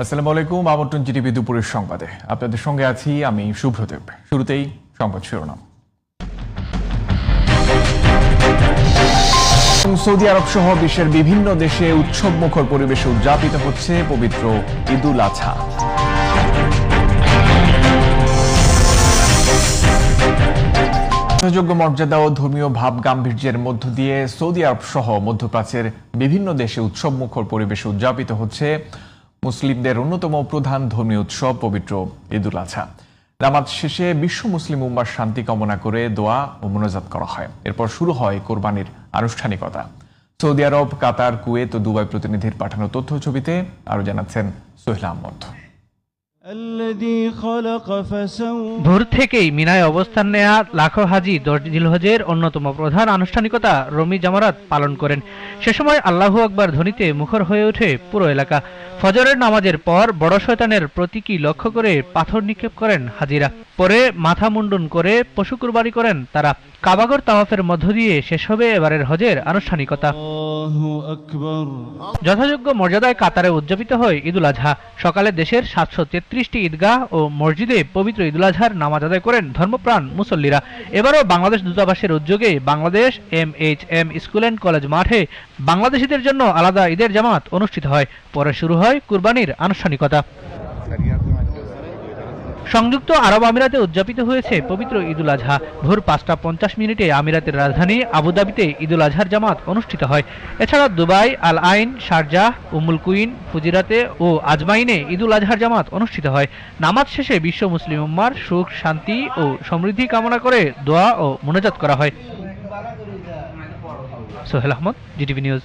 আসসালামু আলাইকুম, আমন্ত্রণ জিটিভি দুপুরের সংবাদে। আপনাদের সঙ্গে আছি আমি শুভ্রদেব। শুরুতেই সংবাদ শিরোনাম। সৌদি আরব সহ বিশ্বের বিভিন্ন দেশে উৎসবমুখর পরিবেশে উদযাপিত হচ্ছে পবিত্র ঈদুল আজহা। যথাযোগ্য মর্যাদা ও ধর্মীয় ভাব গাম্ভীর্যের মধ্য দিয়ে সৌদি আরব সহ মধ্যপ্রাচ্যের বিভিন্ন দেশে উৎসবমুখর পরিবেশে উদযাপিত হচ্ছে মুসলিমদের অন্যতম প্রধান ধর্মীয় উৎসব পবিত্র ঈদুল আজহা। নামাজ শেষে বিশ্ব মুসলিম উম্মার শান্তি কামনা করে দোয়া ও মোনাজাত করা হয়। এরপর শুরু হয় কোরবানির আনুষ্ঠানিকতা। সৌদি আরব, কাতার, কুয়েত ও দুবাই প্রতিনিধির পাঠানো তথ্য ছবিতে আরো জানাচ্ছেন সোহেল আহমদ। ভোর থেকেই মিনায় অবস্থান নেয়া লাখো হাজি 10 জিলহজের অন্যতম প্রধান আনুষ্ঠানিকতা রমি জামারাত পালন করেন। সে সময় আল্লাহু আকবার ধ্বনিতে মুখর হয়ে ওঠে পুরো এলাকা। ফজরের নামাজের পর বড় শয়তানের প্রতীকী লক্ষ্য করে পাথর নিক্ষেপ করেন হাজিরা। পরে মাথা মুন্ডন করে পশু কুরবানি করেন তারা। কাবাগর তাওয়াফের মধ্য দিয়ে শেষ হবে এবারের হজের আনুষ্ঠানিকতা। যথাযোগ্য মর্যাদায় কাতারে উদযাপিত হয় ঈদুল আজহা। সকালে দেশের 733টি ঈদগাহ ও মসজিদে পবিত্র ঈদুল আজহার নামাজ আদায় করেন ধর্মপ্রাণ মুসল্লিরা। এবারও বাংলাদেশ দূতাবাসের উদ্যোগে Bangladesh MHM school and college মাঠে বাংলাদেশিদের জন্য আলাদা ঈদের জামাত অনুষ্ঠিত হয়। পরে শুরু হয় কুরবানির আনুষ্ঠানিকতা। সংযুক্ত আরব আমিরাতে উদযাপিত হয়েছে পবিত্র ঈদুল আজহা। ভোর 5টা 50 আমিরাতের রাজধানী আবুধাবিতে ঈদুল আজহার জামাত অনুষ্ঠিত হয়। এছাড়া দুবাই, আল আইন, শারজাহ, উম্মুল কুইন, ফুজিরাতে ও আজমাইনে ঈদুল আজহার জামাত অনুষ্ঠিত হয়। নামাজ শেষে বিশ্ব মুসলিম উম্মার সুখ, শান্তি ও সমৃদ্ধি কামনা করে দোয়া ও মোনাজাত করা হয়। Sohel Ahmad, GTV news.